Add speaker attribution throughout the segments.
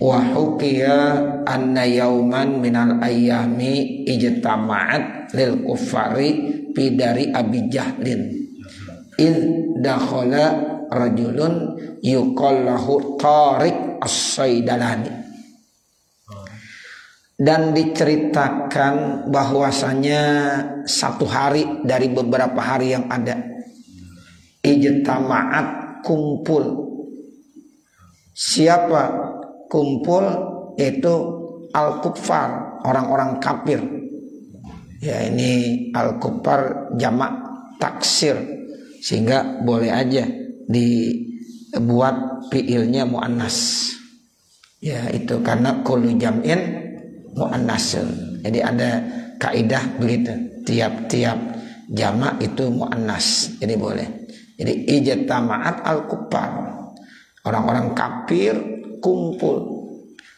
Speaker 1: Wa hukiya anna yauman minal ayyami ijtama'at lil kuffari bidari Abi Jahlin id dakhala rajulun yuqallahu Tariq As-Saidalani. Dan diceritakan bahwasanya satu hari dari beberapa hari yang ada, ijtama'at kumpul. Siapa kumpul? Itu al-kuffar, orang-orang kafir. Ya, ini al-kuffar jamak taksir, sehingga boleh aja dibuat fiilnya muannas. Ya, itu karena kullu jam'in muannasun. Jadi ada kaidah begitu, tiap-tiap jamak itu muannas. Jadi boleh. Jadi ijtama'at al-kuffar, orang-orang kafir kumpul.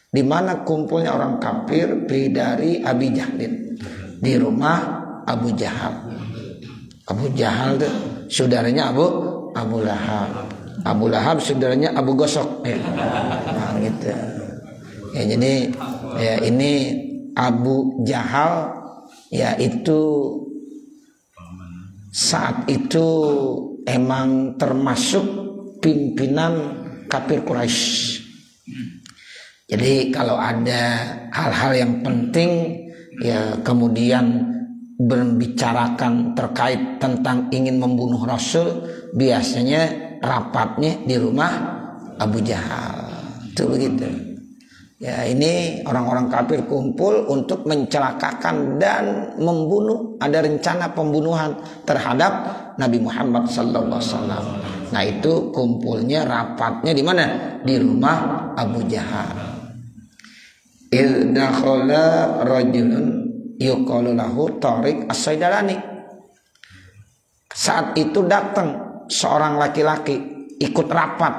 Speaker 1: Di mana kumpulnya orang kafir? Dari Abi Jahlin, di rumah Abu Jahal. Abu Jahal itu saudaranya Abu Lahab. Abu Lahab saudaranya Abu Gosok. Ya. Nah, gitu. Ya, jadi ya ini Abu Jahal ya itu saat itu emang termasuk pimpinan kafir Quraisy. Jadi kalau ada hal-hal yang penting ya kemudian berbicarakan terkait tentang ingin membunuh Rasul, biasanya rapatnya di rumah Abu Jahal. Itu begitu. Ya, ini orang-orang kafir kumpul untuk mencelakakan dan membunuh. Ada rencana pembunuhan terhadap Nabi Muhammad sallallahu alaihi wasallam. Nah, itu kumpulnya, rapatnya di mana? Di rumah Abu Jahal. Dakhala rajulun yuqalu lahu Tariq As-Saidalani. Saat itu datang seorang laki-laki ikut rapat.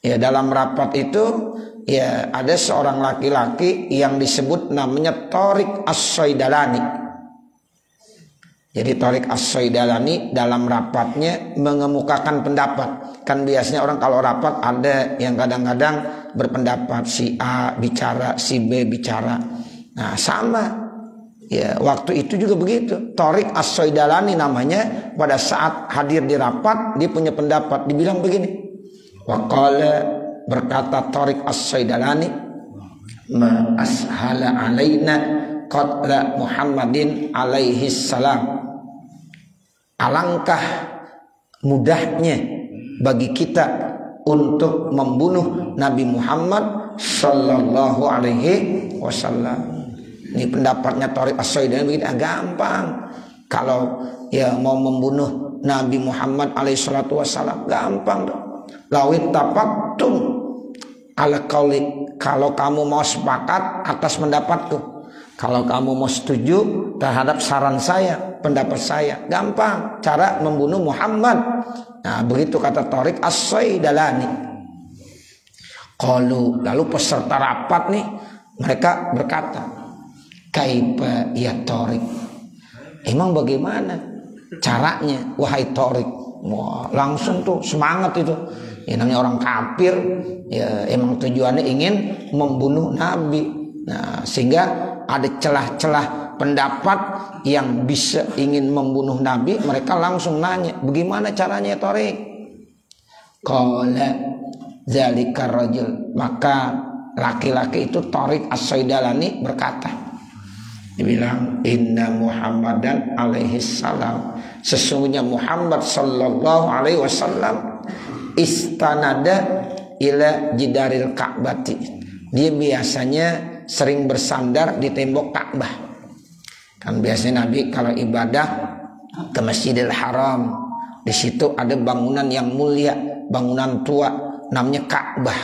Speaker 1: Ya, dalam rapat itu ya ada seorang laki-laki yang disebut namanya Tariq As-Saidalani. Jadi Tariq As-Saidalani dalam rapatnya mengemukakan pendapat. Kan biasanya orang kalau rapat ada yang kadang-kadang berpendapat, si A bicara, si B bicara. Nah, sama. Ya, waktu itu juga begitu. Tariq As-Saidalani namanya, pada saat hadir di rapat dia punya pendapat, dibilang begini. Waqala, berkata Tariq As-Saidalani, ma ashala alaina qatla Muhammadin alaihi salam. Alangkah mudahnya bagi kita untuk membunuh Nabi Muhammad sallallahu alaihi wasallam. Ini pendapatnya Tariq As-Saidalani begitu, gampang. Kalau ya mau membunuh Nabi Muhammad alaihi salatu wasallam gampang dong. Lawit tapaktum ala qauli, kalau kamu mau sepakat atas pendapatku, kalau kamu mau setuju terhadap saran saya, pendapat saya, gampang cara membunuh Muhammad. Nah, begitu kata Tariq As-Saidalani. Lalu peserta rapat nih, mereka berkata, kaifa ya Tariq, emang bagaimana caranya wahai Tariq? Wah, langsung tuh semangat itu. Ya, namanya orang kafir, ya emang tujuannya ingin membunuh Nabi. Nah, sehingga ada celah-celah pendapat yang bisa ingin membunuh Nabi, mereka langsung nanya, bagaimana caranya Tariq? Qala zalika rajul, maka laki-laki itu Tariq As-Saidalani berkata, dibilang inna Muhammadan alaihi salam, sesungguhnya Muhammad sallallahu alaihi wasallam istanada ila jidaril Ka'bati, dia biasanya sering bersandar di tembok Ka'bah. Kan biasanya Nabi kalau ibadah ke Masjidil Haram, di situ ada bangunan yang mulia, bangunan tua namanya Ka'bah.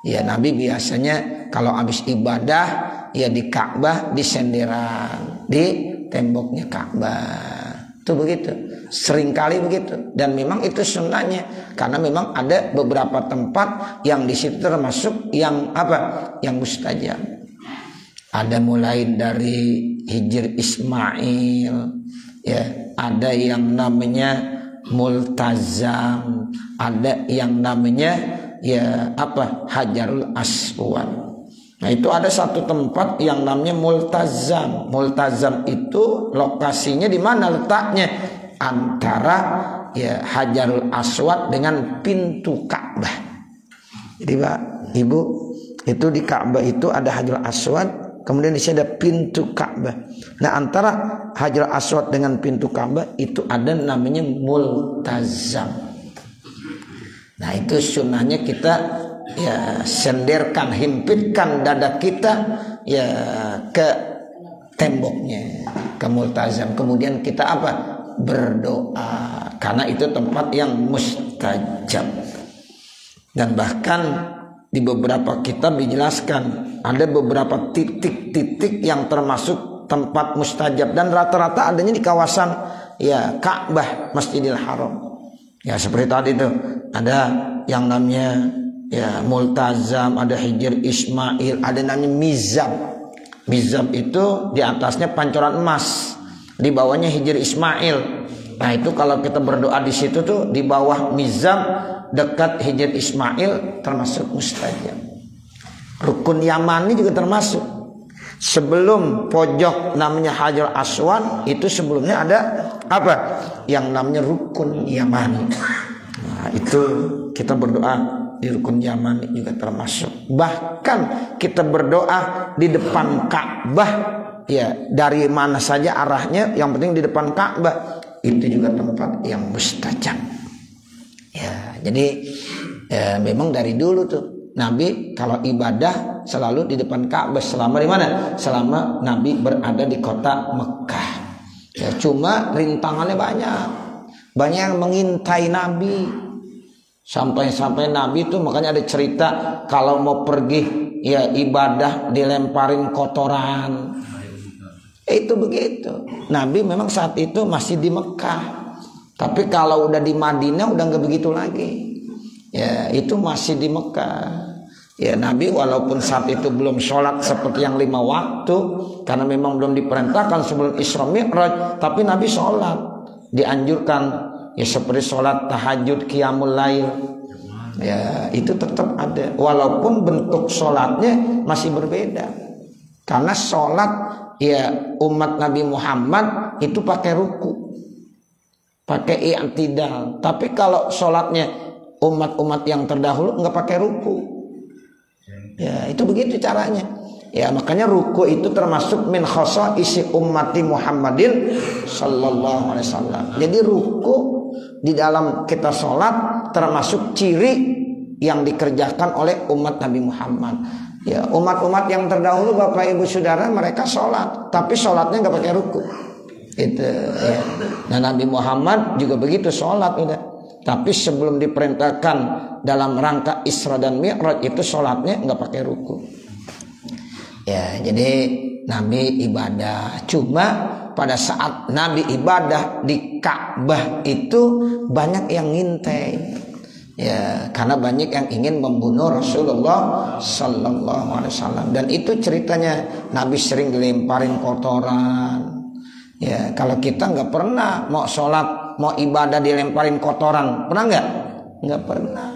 Speaker 1: Ya, Nabi biasanya kalau habis ibadah ya di Ka'bah, di senderan di temboknya Ka'bah. Itu begitu, seringkali begitu, dan memang itu sunnahnya, karena memang ada beberapa tempat yang di situ termasuk yang apa, yang mustajab. Ada mulai dari Hijr Ismail, ya, ada yang namanya Multazam, ada yang namanya ya apa, Hajarul Aswad. Nah itu ada satu tempat yang namanya Multazam. Multazam itu lokasinya di mana letaknya? Antara ya Hajarul Aswad dengan pintu Ka'bah. Jadi Pak, Ibu, itu di Ka'bah itu ada Hajarul Aswad, kemudian di sini ada pintu Ka'bah. Nah antara Hajarul Aswad dengan pintu Ka'bah itu ada namanya Multazam. Nah itu sunnahnya kita ya senderkan, himpitkan dada kita ya ke temboknya, ke Multazam. Kemudian kita apa? Berdoa, karena itu tempat yang mustajab. Dan bahkan di beberapa kitab dijelaskan ada beberapa titik-titik yang termasuk tempat mustajab, dan rata-rata adanya di kawasan ya Ka'bah, Masjidil Haram. Ya seperti tadi itu ada yang namanya ya Multazam, ada Hijr Ismail, ada namanya Mizab. Mizab itu di atasnya pancoran emas, di bawahnya Hijr Ismail. Nah itu kalau kita berdoa di situ tuh di bawah Mizab dekat Hijr Ismail termasuk mustajab. Rukun Yamani juga termasuk. Sebelum pojok namanya Hajar Aswad itu sebelumnya ada apa? Yang namanya Rukun Yamani. Nah itu kita berdoa di Rukun Yamani juga termasuk. Bahkan kita berdoa di depan Ka'bah, ya dari mana saja arahnya, yang penting di depan Ka'bah, itu juga tempat yang mustajab. Ya, jadi memang dari dulu tuh Nabi kalau ibadah selalu di depan Ka'bah. Selama di mana? Selama Nabi berada di kota Mekah. Ya, cuma rintangannya banyak yang mengintai Nabi. Sampai-sampai Nabi itu makanya ada cerita kalau mau pergi ya ibadah dilemparin kotoran. Itu begitu. Nabi memang saat itu masih di Mekah. Tapi kalau udah di Madinah udah nggak begitu lagi. Ya itu masih di Mekah. Ya Nabi walaupun saat itu belum sholat seperti yang 5 waktu, karena memang belum diperintahkan sebelum Isra Mi'raj, tapi Nabi sholat. Dianjurkan ya seperti sholat tahajud, qiyamul lail. Ya itu tetap ada. Walaupun bentuk sholatnya masih berbeda. Karena sholat ya umat Nabi Muhammad itu pakai ruku, pakai i'tidal. Tapi kalau sholatnya umat-umat yang terdahulu nggak pakai ruku. Ya itu begitu caranya. Ya makanya ruku itu termasuk min khasa'isi ummati Muhammadin sallallahu alaihi wasallam. Jadi ruku di dalam kita sholat termasuk ciri yang dikerjakan oleh umat Nabi Muhammad. Ya umat-umat yang terdahulu Bapak Ibu Saudara mereka sholat, tapi sholatnya nggak pakai ruku. Itu ya. Nah Nabi Muhammad juga begitu sholat udah. Tapi sebelum diperintahkan dalam rangka Isra dan Mi'raj itu sholatnya nggak pakai ruku. Ya jadi Nabi ibadah. Cuma pada saat Nabi ibadah di Ka'bah itu banyak yang ngintai. Ya karena banyak yang ingin membunuh Rasulullah Sallallahu Alaihi Wasallam. Dan itu ceritanya Nabi sering dilemparin kotoran. Ya kalau kita nggak pernah mau sholat, mau ibadah dilemparin kotoran, pernah nggak? Nggak pernah.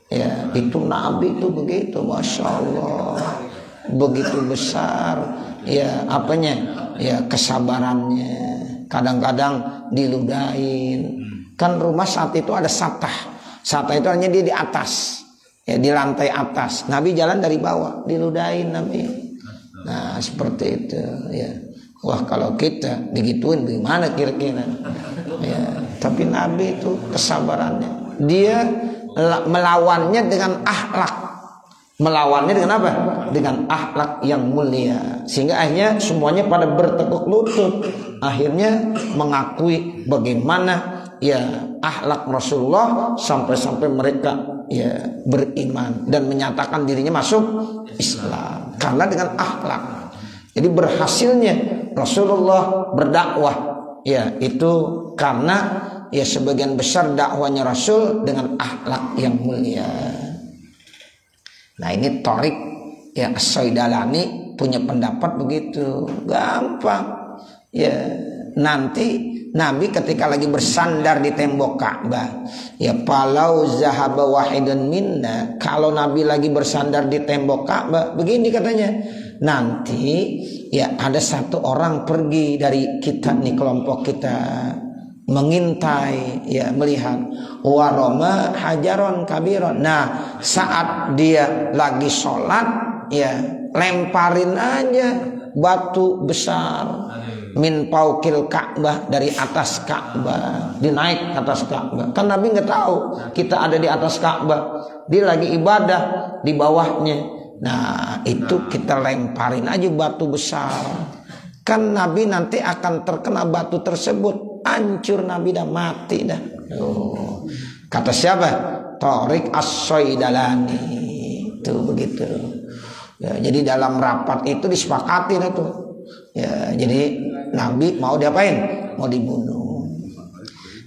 Speaker 1: Ya itu Nabi itu begitu, masya Allah, begitu besar. Ya apanya? Ya kesabarannya. Kadang-kadang diludahin. Kan rumah saat itu ada satah. Satah itu hanya dia di atas, ya di lantai atas. Nabi jalan dari bawah, diludahin Nabi. Nah seperti itu. Ya. Wah kalau kita digituin gimana kira-kira? Ya, tapi Nabi itu kesabarannya. Dia melawannya dengan akhlak. Melawannya dengan apa? Dengan akhlak yang mulia. Sehingga akhirnya semuanya pada bertekuk lutut. Akhirnya mengakui bagaimana ya akhlak Rasulullah sampai-sampai mereka ya beriman dan menyatakan dirinya masuk Islam karena dengan akhlak. Jadi berhasilnya Rasulullah berdakwah ya itu karena ya sebagian besar dakwanya Rasul dengan akhlak yang mulia. Nah ini Thariq ya As-Saidalani punya pendapat begitu. Gampang ya nanti Nabi ketika lagi bersandar di tembok Ka'bah, ya palau zahaba wahidun minna, kalau Nabi lagi bersandar di tembok Ka'bah, begini katanya, nanti ya ada satu orang pergi dari kita nih, kelompok kita, mengintai, ya melihat, waroma hajaron kabiron. Nah, saat dia lagi sholat, ya lemparin aja batu besar min paukil Ka'bah, dari atas Ka'bah, dinaik atas Ka'bah. Kan Nabi nggak tahu kita ada di atas Ka'bah, dia lagi ibadah di bawahnya. Nah, itu kita lemparin aja batu besar. Kan Nabi nanti akan terkena batu tersebut, hancur Nabi dah, mati dah. Oh. Kata siapa? Tariq As-Saidalani. Itu begitu. Ya, jadi dalam rapat itu disepakati itu. Ya, jadi Nabi mau diapain? Mau dibunuh.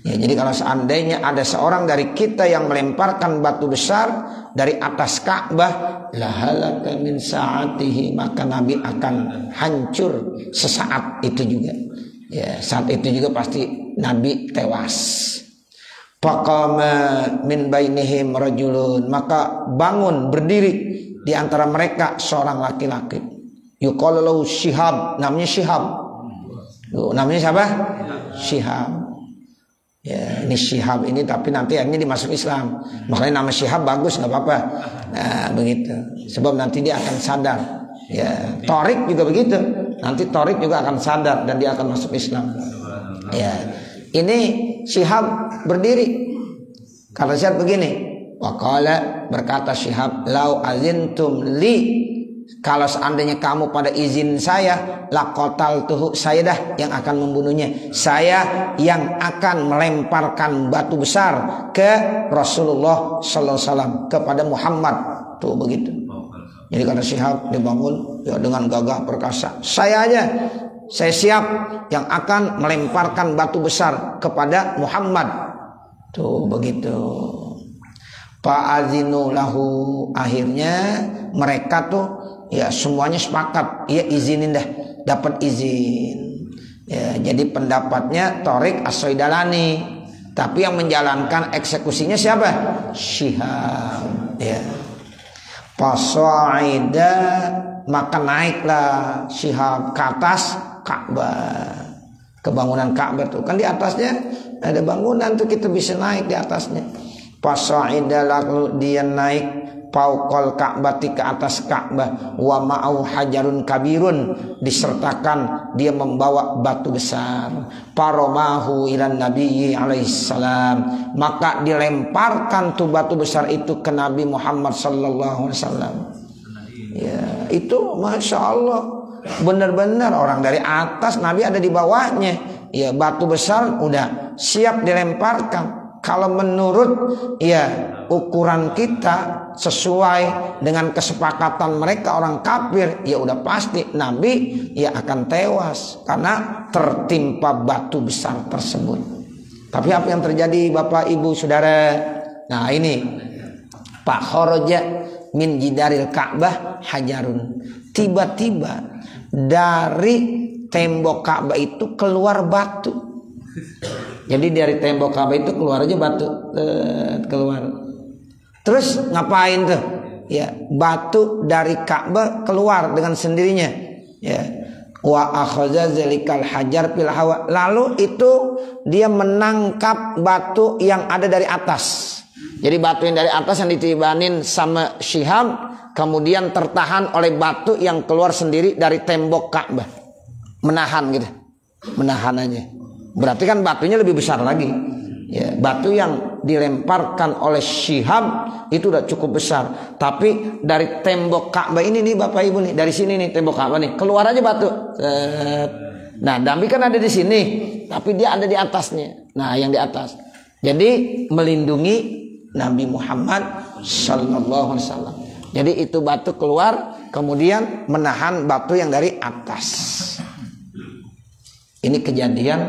Speaker 1: Ya, jadi kalau seandainya ada seorang dari kita yang melemparkan batu besar dari atas Ka'bah, lahalaka min sa'atihi, maka Nabi akan hancur sesaat itu juga. Ya, saat itu juga pasti Nabi tewas. Faqama min bainihim rajulun, maka bangun berdiri di antara mereka seorang laki-laki. Yuqalu lahu Syihab, namanya Syihab. Namanya siapa? Syihab. Ya, ini Syihab ini, tapi nanti akhirnya dimasuk Islam. Makanya nama Syihab bagus, nggak apa-apa. Nah, begitu. Sebab nanti dia akan sadar. Ya, Tariq juga begitu. Nanti Tariq juga akan sadar dan dia akan masuk Islam. Ya, ini Syihab berdiri. Kata Syihab begini. Waqala, berkata Syihab, lau azintum li, kalau seandainya kamu pada izin saya, laqataltuhu, saya dah yang akan membunuhnya. Saya yang akan melemparkan batu besar ke Rasulullah sallallahu alaihi wasallam, kepada Muhammad. Tuh begitu. Jadi kata Syihab, dibangun ya dengan gagah perkasa. Saya aja, saya siap yang akan melemparkan batu besar kepada Muhammad. Tuh begitu. Fa'azinu lahu, akhirnya mereka tuh ya semuanya sepakat, ya izinin dah, dapat izin. Ya, jadi pendapatnya Tariq As-Saidalani, tapi yang menjalankan eksekusinya siapa? Syihab. Ya. Fasa'ida, maka naiklah Syihab ke atas Ka'bah. Kebangunan Ka'bah tuh kan di atasnya ada bangunan tuh, kita bisa naik di atasnya. Fasa'ida, lalu dia naik fauqal Ka'bati, ke atas Ka'bah, wa ma'au hajarun kabirun, disertakan dia membawa batu besar. Paromahu ilan nabiyyi alaihi salam, maka dilemparkan tuh batu besar itu ke Nabi Muhammad sallallahu alaihi wasallam. Ya, itu masya Allah, benar-benar orang dari atas, Nabi ada di bawahnya. Ya, batu besar udah siap dilemparkan. Kalau menurut ya ukuran kita sesuai dengan kesepakatan mereka orang kafir, ya udah pasti Nabi ya akan tewas karena tertimpa batu besar tersebut. Tapi apa yang terjadi Bapak Ibu Saudara? Nah ini Pak kharaja min jidaril Ka'bah hajarun. Tiba-tiba dari tembok Ka'bah itu keluar batu. Jadi dari tembok Ka'bah itu keluar aja batu, keluar. Terus ngapain tuh? Ya, batu dari Ka'bah keluar dengan sendirinya. Ya. Wa akhadha zalikal hajar fil hawa. Lalu itu dia menangkap batu yang ada dari atas. Jadi batu yang dari atas yang ditibanin sama Syihab, kemudian tertahan oleh batu yang keluar sendiri dari tembok Ka'bah. Menahan gitu. Menahan aja. Berarti kan batunya lebih besar lagi. Ya, batu yang dilemparkan oleh Syihab itu udah cukup besar. Tapi dari tembok Ka'bah ini nih Bapak Ibu nih, dari sini nih tembok Ka'bah nih, keluar aja batu. Nah, Nabi kan ada di sini, tapi dia ada di atasnya. Nah, yang di atas. Jadi melindungi Nabi Muhammad sallallahu alaihi wasallam. Jadi itu batu keluar, kemudian menahan batu yang dari atas. Ini kejadian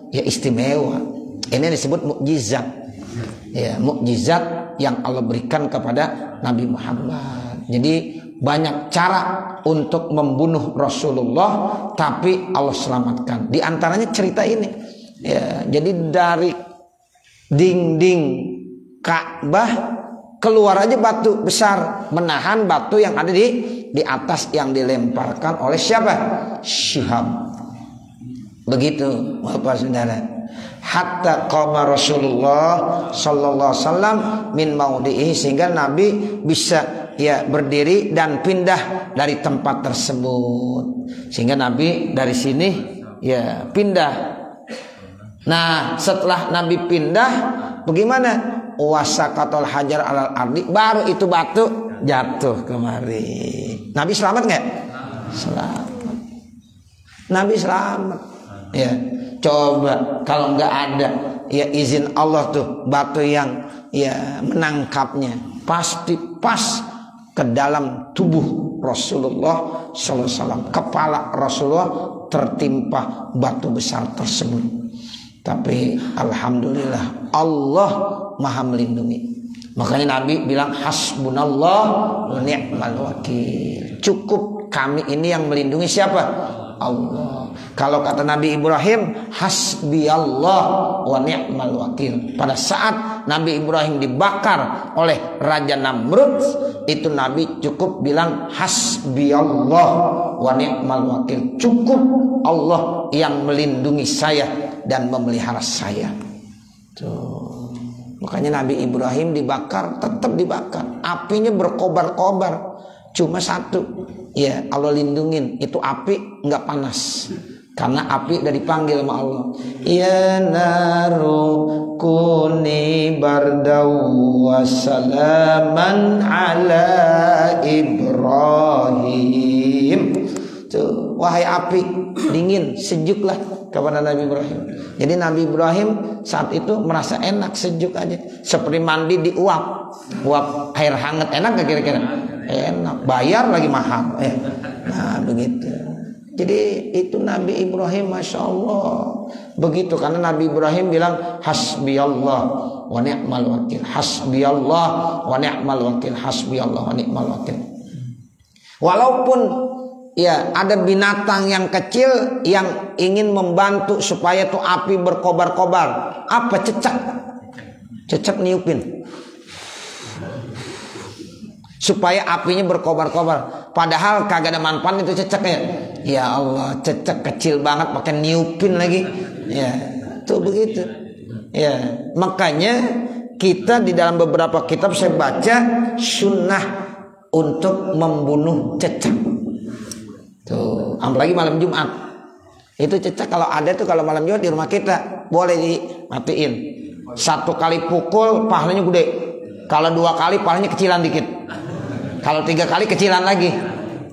Speaker 1: ya istimewa. Ini disebut mukjizat. Ya, mukjizat yang Allah berikan kepada Nabi Muhammad. Jadi banyak cara untuk membunuh Rasulullah, tapi Allah selamatkan. Di antaranya cerita ini. Ya, jadi dari dinding Ka'bah keluar aja batu besar menahan batu yang ada di atas yang dilemparkan oleh siapa? Syihab. Begitu Bapak Saudara. Hatta qama Rasulullah sallallahu alaihi wasallam min maudihi, sehingga Nabi bisa ya berdiri dan pindah dari tempat tersebut. Sehingga Nabi dari sini ya pindah. Nah, setelah Nabi pindah bagaimana? Wasaqatul hajar alal ardi, baru itu batu jatuh kemari. Nabi selamat enggak? Selamat. Nabi selamat. Ya, coba kalau nggak ada ya izin Allah tuh batu yang ya menangkapnya pasti pas ke dalam tubuh Rasulullah sallallahu alaihi wasallam. Kepala Rasulullah tertimpa batu besar tersebut. Tapi alhamdulillah Allah Maha melindungi. Makanya Nabi bilang hasbunallah wa ni'mal wakil. Cukup kami ini yang melindungi siapa? Allah. Kalau kata Nabi Ibrahim, hasbiyallah wa ni'mal wakil. Pada saat Nabi Ibrahim dibakar oleh Raja Namrud, itu Nabi cukup bilang hasbiyallah wa ni'mal wakil. Cukup Allah yang melindungi saya dan memelihara saya. Tuh. Makanya Nabi Ibrahim dibakar, tetap dibakar. Apinya berkobar-kobar. Cuma satu, ya Allah lindungin, itu api nggak panas. Karena api udah dipanggil sama Allah. Ya naru kuni bardaw wa salaman ala Ibrahim. Tuh, wahai api, dingin, sejuklah kepada Nabi Ibrahim. Jadi Nabi Ibrahim saat itu merasa enak, sejuk aja. Seperti mandi di uap air hangat, enak gak kira-kira? Enak, bayar lagi mahal. Nah begitu. Jadi itu Nabi Ibrahim, Masya Allah. Begitu, karena Nabi Ibrahim bilang hasbiyallah wa ni'mal wakil, hasbiyallah wa ni'mal wakil, hasbiyallah wa ni'mal wakil. Walaupun ya ada binatang yang kecil yang ingin membantu supaya tuh api berkobar-kobar. Apa? Cecak niupin supaya apinya berkobar-kobar. Padahal kagak ada manfaat itu cecaknya. Ya Allah, cecak kecil banget pakai niupin lagi. Ya, tuh begitu. Ya, makanya kita di dalam beberapa kitab saya baca sunnah untuk membunuh cecak. Tuh, apalagi malam Jumat. Itu cecak kalau ada tuh, kalau malam Jumat di rumah kita boleh dimatiin. 1 kali pukul pahalanya gede. Kalau 2 kali pahalanya kecilan dikit. Kalau 3 kali kecilan lagi.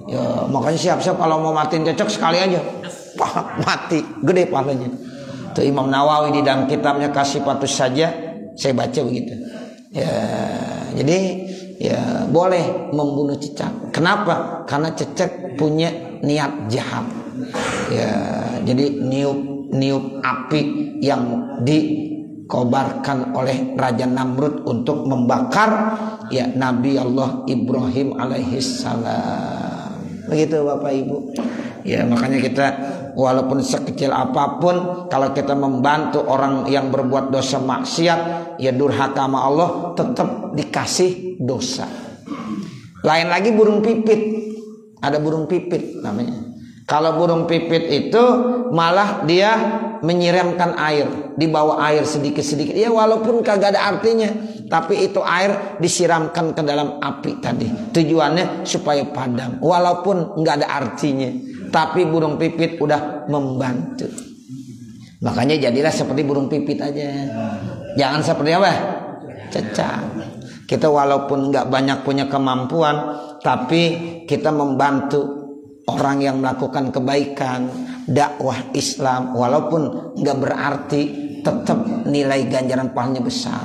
Speaker 1: Ya, makanya siap-siap kalau mau matiin cecak sekali aja. Mati, gede pahalanya. Tuh Imam Nawawi di dalam kitabnya Kasifatus Saja saya baca begitu. Ya, jadi ya boleh membunuh cecak. Kenapa? Karena cecak punya niat jahat. Ya, jadi niup api yang dikobarkan oleh Raja Namrud untuk membakar ya Nabi Allah Ibrahim alaihissalam. Begitu Bapak Ibu. Ya, makanya kita walaupun sekecil apapun, kalau kita membantu orang yang berbuat dosa maksiat, ya durhaka sama Allah, tetap dikasih dosa. Lain lagi burung pipit. Ada burung pipit namanya. Kalau burung pipit itu malah dia menyiramkan air, dibawa air sedikit-sedikit. Ya walaupun kagak ada artinya, tapi itu air disiramkan ke dalam api tadi. Tujuannya supaya padam. Walaupun nggak ada artinya, tapi burung pipit udah membantu. Makanya jadilah seperti burung pipit aja. Jangan seperti apa? Cecak. Kita walaupun nggak banyak punya kemampuan, tapi kita membantu orang yang melakukan kebaikan, dakwah Islam, walaupun nggak berarti, tetap nilai ganjaran pahalanya besar.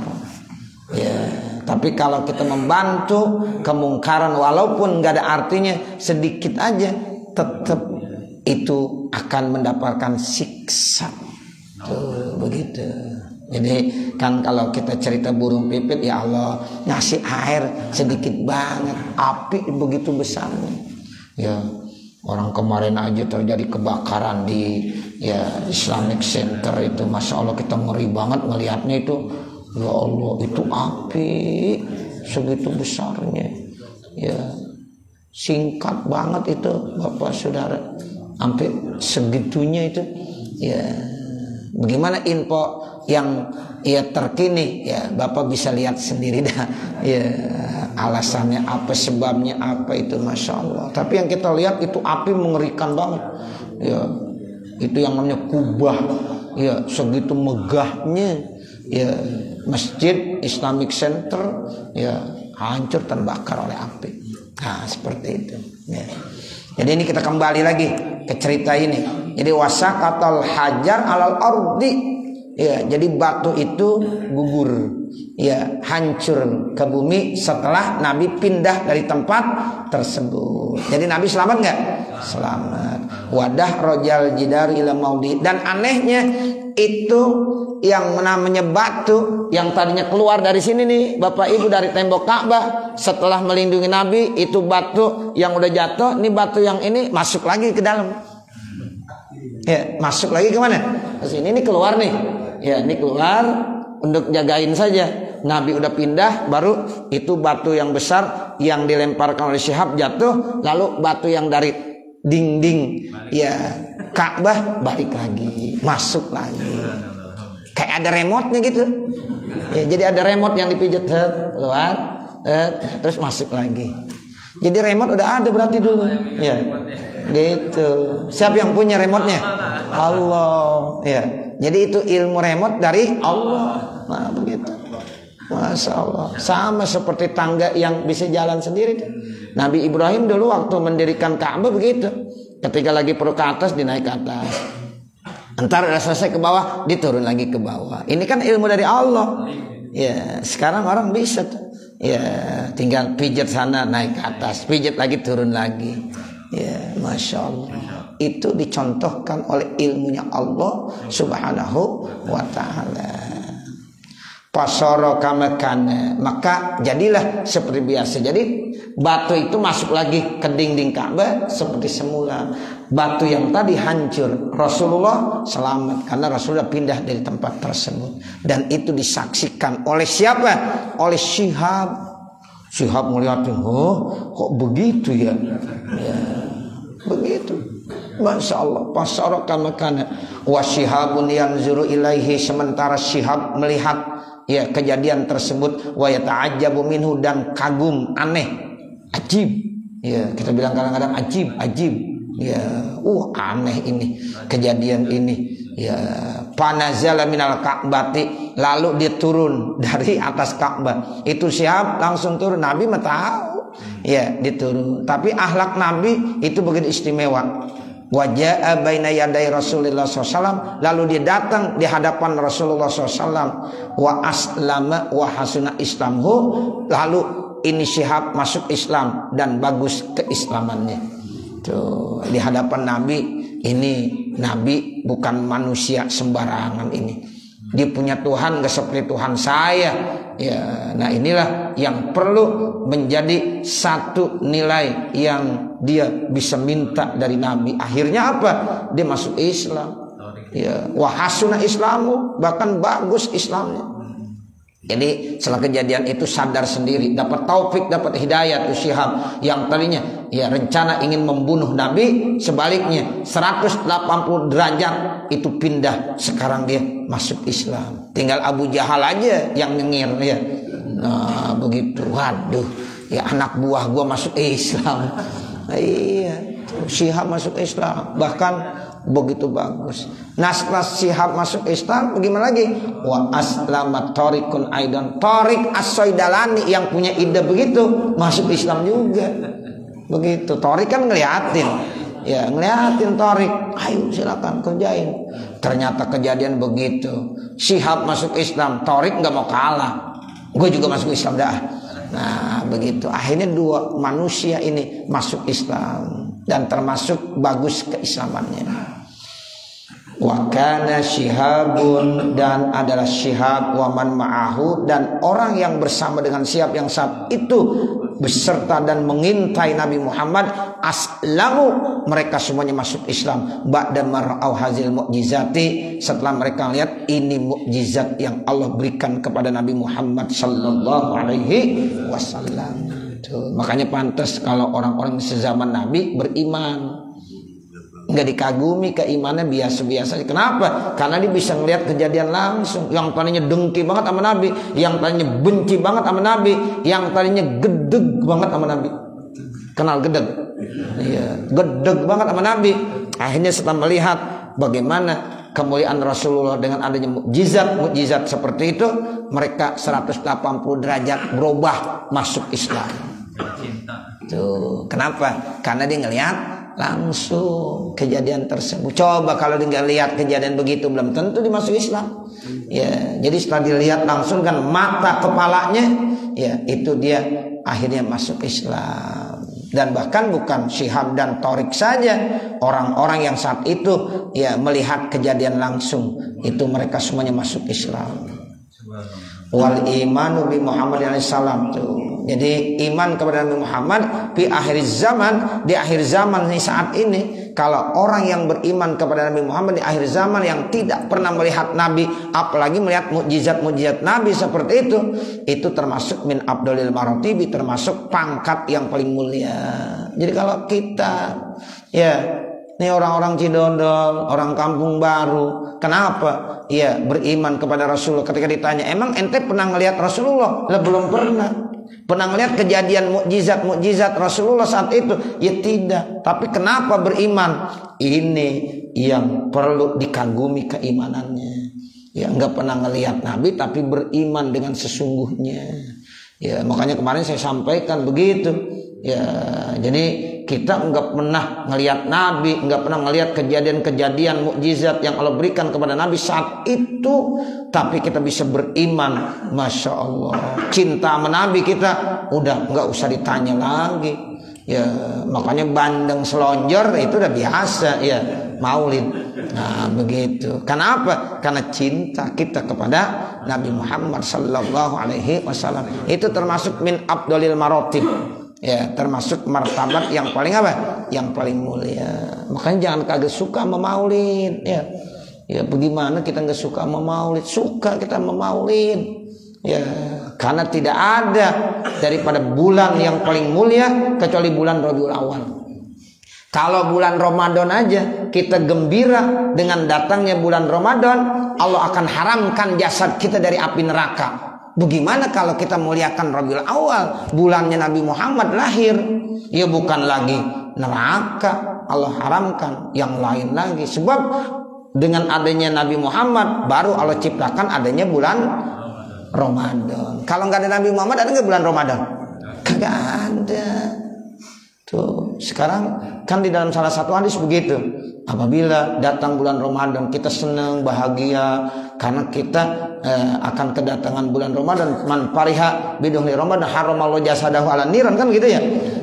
Speaker 1: Ya, tapi kalau kita membantu kemungkaran, walaupun nggak ada artinya, sedikit aja, tetap itu akan mendapatkan siksa. Tuh begitu. Jadi kan kalau kita cerita burung pipit, ya Allah ngasih air sedikit banget, api begitu besarnya. Ya, orang kemarin aja terjadi kebakaran di Ya Islamic Center itu Masya Allah kita ngeri banget ngelihatnya itu. Ya Allah itu api segitu besarnya. Ya singkat banget itu Bapak Saudara, sampai segitunya itu. Ya bagaimana info yang ya terkini ya Bapak bisa lihat sendiri dah. Ya alasannya apa, sebabnya apa itu Masya Allah. Tapi yang kita lihat itu api mengerikan banget. Ya itu yang namanya kubah. Ya segitu megahnya ya Masjid Islamic Center ya hancur terbakar oleh api. Nah seperti itu ya. Jadi ini kita kembali lagi ke cerita ini. Jadi wasaqatal hajar alal ardi ya, jadi batu itu gugur ya, hancur ke bumi setelah Nabi pindah dari tempat tersebut. Jadi Nabi selamat nggak? Selamat. Wadah rojal jidar ila maudi. Dan anehnya itu yang namanya batu yang tadinya keluar dari sini nih Bapak Ibu, dari tembok Ka'bah, setelah melindungi Nabi, itu batu yang udah jatuh, ini batu yang ini masuk lagi ke dalam. Ya, masuk lagi kemana? Ke sini, ini keluar nih. Ya, ini keluar untuk jagain saja. Nabi udah pindah, baru itu batu yang besar yang dilemparkan oleh Syihab jatuh, lalu batu yang dari dinding ya Ka'bah balik lagi, masuk lagi. Kayak ada remote-nya gitu. Ya, jadi ada remote yang dipijat keluar, terus masuk lagi. Jadi remote udah ada berarti dulu. Ya. Gitu. Siapa yang punya remote-nya? Allah. Ya. Jadi itu ilmu remote dari Allah. Nah, begitu. Masya Allah. Sama seperti tangga yang bisa jalan sendiri. Nabi Ibrahim dulu waktu mendirikan Ka'bah begitu. Ketika lagi perlu ke atas, dinaik ke atas. Entar udah selesai ke bawah, diturun lagi ke bawah. Ini kan ilmu dari Allah. Ya, sekarang orang bisa tuh. Ya, tinggal pijat sana naik ke atas, pijat lagi turun lagi. Ya, Masya Allah. Itu dicontohkan oleh ilmunya Allah Subhanahu wa ta'ala. Pasoro kamakane, maka jadilah seperti biasa. Jadi batu itu masuk lagi ke dinding Ka'bah seperti semula. Batu yang tadi hancur, Rasulullah selamat karena Rasulullah pindah dari tempat tersebut. Dan itu disaksikan oleh siapa? Oleh Syihab. Syihab melihatnya, oh kok begitu ya? Ya begitu. Masya Allah. Pasoro kamakane, wa Syihabun yanzuru ilaihi, sementara Syihab melihat ya kejadian tersebut, wa yata'ajjabu minhu, dan kagum, aneh, ajib. Ya, kita bilang kadang-kadang ajib. Ya, aneh ini kejadian ini. Ya, panazala minal Ka'bati, lalu dia turun dari atas Ka'bah. Itu Syihab langsung turun. Nabi mah tahu. Ya, diturun. Tapi akhlak Nabi itu begitu istimewa. Wajah baina yaday Rasulullah SAW, lalu dia datang di hadapan Rasulullah SAW, wa aslama wa hasuna islamhu, lalu ini Syihab masuk Islam dan bagus keislamannya. Tuh, di hadapan Nabi, ini Nabi bukan manusia sembarangan ini. Dia punya Tuhan gak seperti Tuhan saya. Ya, nah inilah yang perlu menjadi satu nilai yang dia bisa minta dari Nabi. Akhirnya apa? Dia masuk Islam. Ya, wahasuna Islamu, bahkan bagus Islamnya. Jadi setelah kejadian itu sadar sendiri, dapat taufik, dapat hidayah tuh Syihab yang tadinya ya rencana ingin membunuh Nabi, sebaliknya 180 derajat itu pindah, sekarang dia masuk Islam. Tinggal Abu Jahal aja yang nyengir ya. Nah, begitu. Waduh, ya anak buah gua masuk Islam. Iya, Syihab masuk Islam, bahkan begitu bagus. Nah setelah Syihab masuk Islam, bagaimana lagi? Wa aslamat Thariqun aidan, Thariq as-Soidalani yang punya ide begitu masuk Islam juga. Begitu. Thariq kan ngeliatin, ya ngeliatin Thariq, ayo silakan kerjain. Ternyata kejadian begitu. Syihab masuk Islam, Thariq nggak mau kalah. Gue juga masuk Islam dah. Nah begitu. Akhirnya dua manusia ini masuk Islam dan termasuk bagus keislamannya. Wa kana Syihabun, dan adalah Syihab, wa man ma'ahu, dan orang yang bersama dengan Syihab yang saat itu beserta dan mengintai Nabi Muhammad, aslamu, mereka semuanya masuk Islam. Ba'da mar'au hazil mu'jizati, setelah mereka lihat ini mukjizat yang Allah berikan kepada Nabi Muhammad sallallahu alaihi wasallam. Makanya pantas kalau orang-orang sezaman Nabi beriman, nggak dikagumi keimannya biasa-biasa. Kenapa? Karena dia bisa ngelihat kejadian langsung. Yang tadinya dengki banget sama Nabi, yang tadinya benci banget sama Nabi, yang tadinya gedeg banget sama Nabi. Kenal gedeg? Iya, gedeg banget sama Nabi. Akhirnya setelah melihat bagaimana kemuliaan Rasulullah dengan adanya mukjizat seperti itu, mereka 180 derajat berubah masuk Islam. Tuh, kenapa? Karena dia ngelihat langsung kejadian tersebut. Coba kalau dia nggak lihat kejadian begitu, belum tentu dia masuk Islam. Ya, jadi setelah dilihat langsung kan mata kepalanya, ya itu dia akhirnya masuk Islam. Dan bahkan bukan Syihab dan Thorik saja, orang-orang yang saat itu ya melihat kejadian langsung, itu mereka semuanya masuk Islam. Wal imanu bi Muhammad alaihissalam tuh. Jadi iman kepada Nabi Muhammad di akhir zaman, di akhir zaman nih saat ini, kalau orang yang beriman kepada Nabi Muhammad di akhir zaman yang tidak pernah melihat Nabi, apalagi melihat mukjizat-mukjizat Nabi seperti itu termasuk min abdolil marotibi, termasuk pangkat yang paling mulia. Jadi kalau kita ya ini orang-orang Cidodol, orang Kampung Baru, kenapa? Ya beriman kepada Rasulullah. Ketika ditanya, emang ente pernah ngelihat Rasulullah? Lah belum pernah. Pernah ngelihat kejadian mukjizat Rasulullah saat itu? Ya tidak. Tapi kenapa beriman? Ini yang perlu dikagumi keimanannya. Ya nggak pernah ngelihat Nabi, tapi beriman dengan sesungguhnya. Ya makanya kemarin saya sampaikan begitu. Ya jadi kita nggak pernah ngelihat Nabi, nggak pernah ngelihat kejadian-kejadian mukjizat yang Allah berikan kepada Nabi saat itu, tapi kita bisa beriman, masya Allah. Cinta sama Nabi kita udah nggak usah ditanya lagi. Ya makanya bandeng selonjor itu udah biasa ya, maulid. Nah begitu. Kenapa? Karena cinta kita kepada Nabi Muhammad sallallahu alaihi wasallam. Itu termasuk min abdolil marotib. Ya termasuk martabat yang paling apa? Yang paling mulia. Makanya jangan kaget suka sama maulid. Ya bagaimana kita nggak suka sama maulid? Suka kita sama maulid. Ya karena tidak ada daripada bulan yang paling mulia kecuali bulan Rabiul Awal. Kalau bulan Ramadan aja kita gembira dengan datangnya bulan Ramadan, Allah akan haramkan jasad kita dari api neraka. Bagaimana kalau kita muliakan Rabiul Awal, bulannya Nabi Muhammad lahir? Ya bukan lagi neraka, Allah haramkan yang lain lagi. Sebab dengan adanya Nabi Muhammad baru Allah ciptakan adanya bulan Ramadan. Kalau nggak ada Nabi Muhammad, ada nggak bulan Ramadan? Kagak ada. Tuh, sekarang kan di dalam salah satu hadis begitu. Apabila datang bulan Ramadan, kita senang, bahagia karena kita akan kedatangan bulan Ramadan. Man fariha biduhli Ramadan haramallahu jasadahu ala niran, kan gitu ya.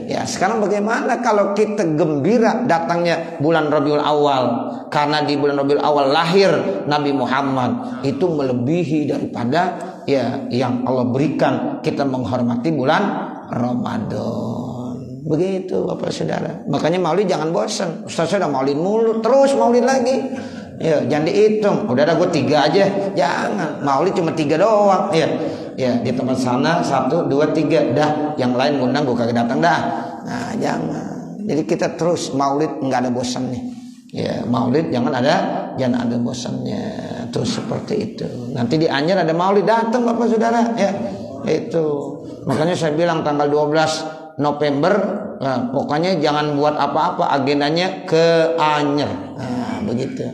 Speaker 1: Ya, sekarang bagaimana kalau kita gembira datangnya bulan Rabiul Awal? Karena di bulan Rabiul Awal lahir Nabi Muhammad. Itu melebihi daripada ya yang Allah berikan kita menghormati bulan Ramadan. Begitu Bapak Saudara. Makanya maulid jangan bosan. Ustaz sudah maulid mulu, terus maulid lagi. Ya, jangan dihitung. Udah ada gue 3 aja. Jangan. Maulid cuma 3 doang. Ya, ya di tempat sana 1, 2, 3 dah. Yang lain ngundang gue kagak datang dah. Nah, jangan. Jadi kita terus maulid nggak ada bosannya. Ya, maulid jangan ada bosannya. Terus seperti itu. Nanti di Anyer ada maulid, datang Bapak Saudara. Ya, itu. Makanya saya bilang tanggal 12 November, nah, pokoknya jangan buat apa-apa, agendanya ke Anyer. Nah, begitu.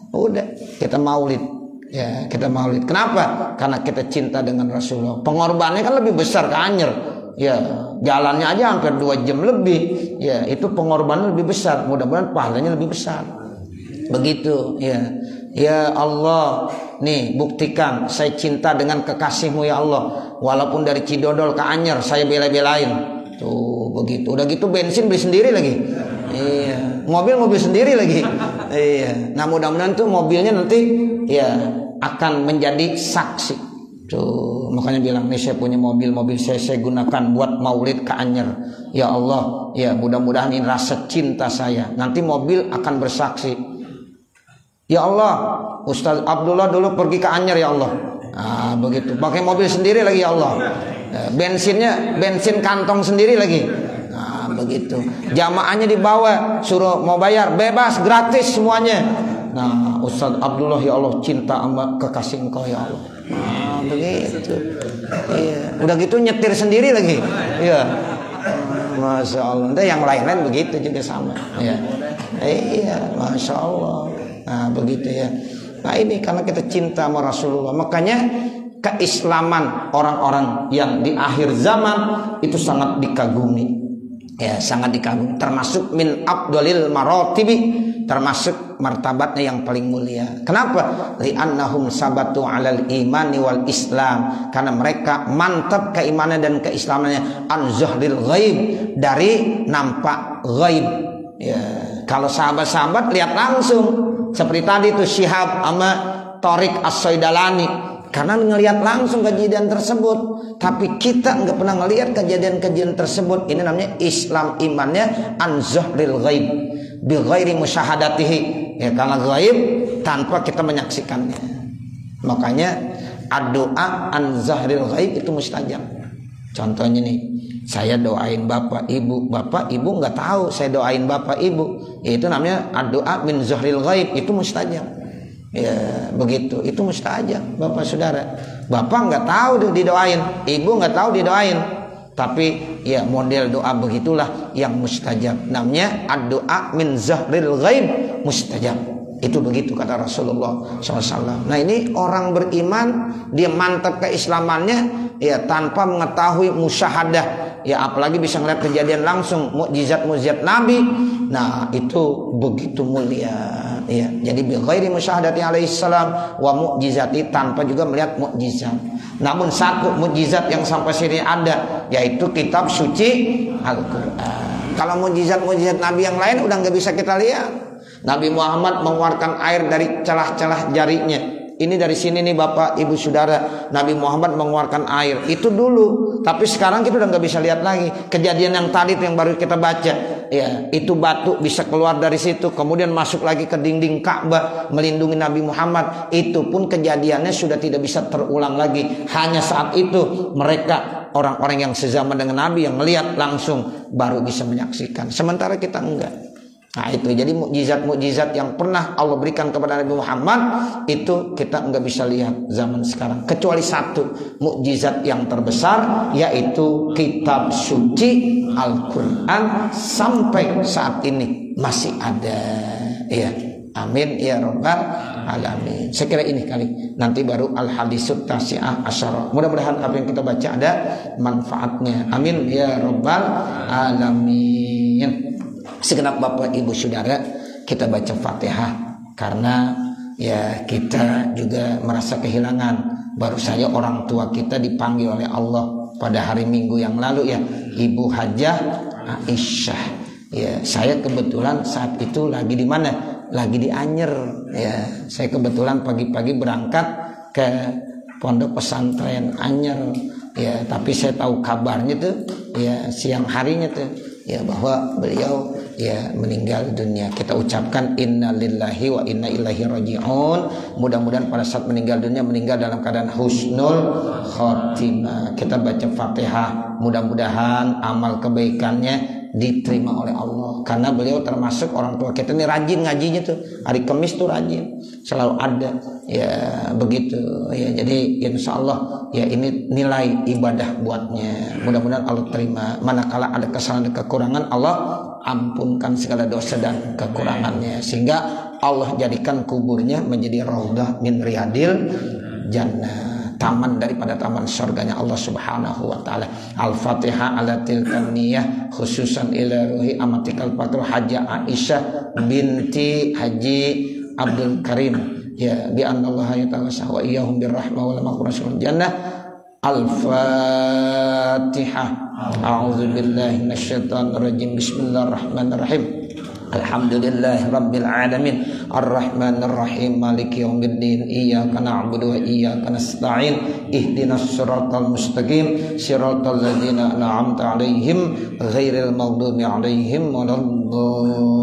Speaker 1: Udah, kita maulid. Ya, kita maulid. Kenapa? Karena kita cinta dengan Rasulullah. Pengorbanannya kan lebih besar ke Anyer. Ya, jalannya aja hampir 2 jam lebih. Ya, itu pengorbanan lebih besar. Mudah-mudahan pahalanya lebih besar. Begitu, ya. Ya Allah, nih buktikan saya cinta dengan kekasihmu ya Allah. Walaupun dari Cidodol ke Anyer saya bela-belain. Tuh begitu. Udah gitu bensin beli sendiri lagi. Iya. Mobil sendiri lagi. Iya. Nah mudah-mudahan tuh mobilnya nanti ya akan menjadi saksi. Tuh, makanya bilang nih saya punya mobil saya gunakan buat maulid ke Anyer. Ya Allah, ya mudah-mudahan ini rasa cinta saya. Nanti mobil akan bersaksi. Ya Allah, Ustaz Abdullah dulu pergi ke Anyer ya Allah. Ah, begitu. Pakai mobil sendiri lagi ya Allah. Bensin kantong sendiri lagi. Nah, begitu. Jamaahnya dibawa, suruh mau bayar bebas, gratis semuanya. Nah, Ustaz Abdullah ya Allah cinta sama kekasih engkau ya Allah. Nah, begitu. Iya. Udah gitu nyetir sendiri lagi. Iya. Masya Allah. Dan yang lain-lain begitu juga sama. Iya. Iya, Masya Allah. Nah, begitu ya. Nah, ini karena kita cinta sama Rasulullah. Makanya keislaman orang-orang yang di akhir zaman itu sangat dikagumi. Ya, sangat dikagumi. Termasuk min abdalil maratibi, termasuk martabatnya yang paling mulia. Kenapa? Li'annahum sabatu 'alal imani wal islam, karena mereka mantap keimanan dan keislamannya an zahril ghaib, dari nampak ghaib. Ya, kalau sahabat-sahabat lihat langsung seperti tadi itu Syihab sama Tariq As-Saidalani, karena ngelihat langsung kejadian tersebut. Tapi kita nggak pernah ngelihat kejadian-kejadian tersebut. Ini namanya Islam imannya an zahril ghaib bi ghairi musyahadatihi, ya, karena ghaib tanpa kita menyaksikannya. Makanya doa an zahril ghaib itu mustajab. Contohnya nih, saya doain bapak ibu nggak tahu saya doain bapak ibu, itu namanya doa min zahril ghaib, itu mustajab. Ya, begitu, itu mustajab bapak saudara. Bapak nggak tahu didoain, ibu nggak tahu didoain, tapi ya model doa begitulah yang mustajab, namanya doa min zahril ghaib mustajab. Itu begitu kata Rasulullah SAW. Nah, ini orang beriman, dia mantap keislamannya ya tanpa mengetahui musyahadah, ya apalagi bisa melihat kejadian langsung, mukjizat Nabi. Nah, itu begitu mulia. Ya, jadi bi ghairi musyahadati alaihi salam wa mukjizati, tanpa juga melihat mukjizat. Namun satu mukjizat yang sampai sini ada, yaitu kitab suci Al-Qur'an. Kalau mukjizat Nabi yang lain udah nggak bisa kita lihat. Nabi Muhammad mengeluarkan air dari celah-celah jarinya. Ini dari sini nih Bapak Ibu Saudara, Nabi Muhammad mengeluarkan air. Itu dulu, tapi sekarang kita udah nggak bisa lihat lagi. Kejadian yang tadi yang baru kita baca, ya, itu batu bisa keluar dari situ, kemudian masuk lagi ke dinding Ka'bah melindungi Nabi Muhammad. Itu pun kejadiannya sudah tidak bisa terulang lagi. Hanya saat itu mereka orang-orang yang sezaman dengan Nabi yang melihat langsung baru bisa menyaksikan. Sementara kita enggak. Nah, itu jadi mukjizat yang pernah Allah berikan kepada Nabi Muhammad itu kita nggak bisa lihat zaman sekarang, kecuali satu mukjizat yang terbesar, yaitu kitab suci Al-Quran sampai saat ini masih ada. Ya, amin ya rabbal alamin. Saya kira ini kali, nanti baru al-hadisut tasi'ah asyara. Mudah-mudahan apa yang kita baca ada manfaatnya. Amin ya rabbal alamin. Segenap Bapak Ibu Saudara, kita baca Fatihah karena ya kita juga merasa kehilangan. Baru saja orang tua kita dipanggil oleh Allah pada hari Minggu yang lalu, ya, Ibu Hajah Aisyah. Ya, saya kebetulan saat itu lagi di mana? Lagi di Anyer. Ya, saya kebetulan pagi-pagi berangkat ke pondok pesantren Anyer. Ya, tapi saya tahu kabarnya tuh ya siang harinya tuh ya bahwa beliau ya meninggal dunia. Kita ucapkan innalillahi wa inna ilaihi raji'un. Mudah-mudahan pada saat meninggal dunia meninggal dalam keadaan husnul khotimah. Kita baca Fatihah, mudah-mudahan amal kebaikannya diterima oleh Allah, karena beliau termasuk orang tua kita ini rajin ngajinya tuh. Hari Kamis tuh rajin, selalu ada. Ya begitu ya. Jadi insya Allah ya ini nilai ibadah buatnya. Mudah-mudahan Allah terima. Manakala ada kesalahan dan kekurangan, Allah ampunkan segala dosa dan kekurangannya, sehingga Allah jadikan kuburnya menjadi raudhah min riyadil jannah, taman daripada taman surganya Allah Subhanahu wa taala. Al-Fatihah ala tilkan niyah khususan ila ruhi amatikal patru Hajah Aisyah binti Haji Abdul Karim, ya, bi anna Allah yatawassa wa iyyahum birrahmah wal maghfirah jannah. Al-Fatihah. A'udzu billahi minasyaitonir rajim. Bismillahirrahmanirrahim. Alhamdulillahi Rabbil Alamin Ar-Rahmanir Rahim Maliki Yawmiddin Iyyaka na'budu wa iyyaka nasta'in Ihdinas siratal mustaqim Siratal ladzina an'amta 'alaihim ghairil maghdubi 'alaihim waladdallin.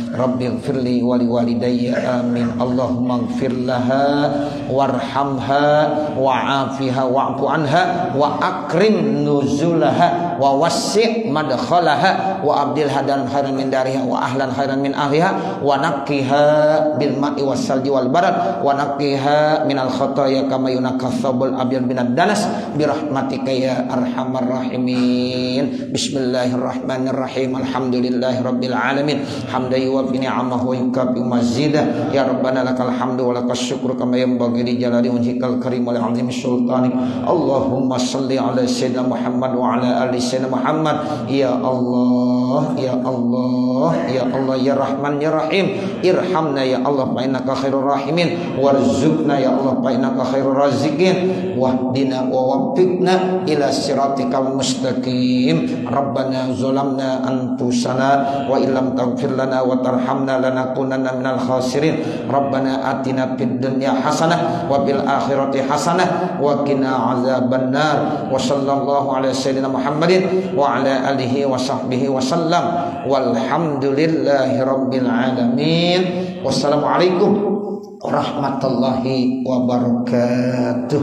Speaker 1: Rabbighfirli wa liwalidayya amin. Allahumma ighfir laha warhamha wa'afiha wa'fu anha wa akrim nuzulaha wa wassi' madkhalaha wa abdilha dan khairan min dariha wa ahlan khairan min ahliha wa naqqiha bil ma'i was salji wal barad wa naqqiha minal khataaya kama yunaqqa thawbul abyad minad danas bi rahmatika ya arhamar rahimin. Bismillahirrahmanirrahim. Alhamdulillahi rabbil alamin hamdan yuwaffi ni'amahu wa yukafi mazidah. Ya rabbana lakal hamdu wa lakas syukru kama yanbaghi li jalali wajhikal karim wa li 'azimi sultanik. Allahumma shalli ala sayyidina Muhammad wa ala ali sayyidina Muhammad. Ya Allah, ya Allah, ya Allah, ya Rahman, ya Rahim, irhamna ya Allah fa innaka khairur rahimin, warzuqna ya Allah fa innaka khairur raziqin, wahdina wa waffiqna ila siratikal mustaqim. Rabbana zalamna anfusana wa illam taghfir lana wa tarhamna lanakunanna minal khasirin. Rabbana atina fid dunya hasanah wa fil akhirati hasanah wa qina azabannar. Wa sallallahu ala sayyidina Muhammadin wa ala alihi wa sahbihi wa sallam. Walhamdulillahi rabbil alamin. Wassalamualaikum warahmatullahi wabarakatuh.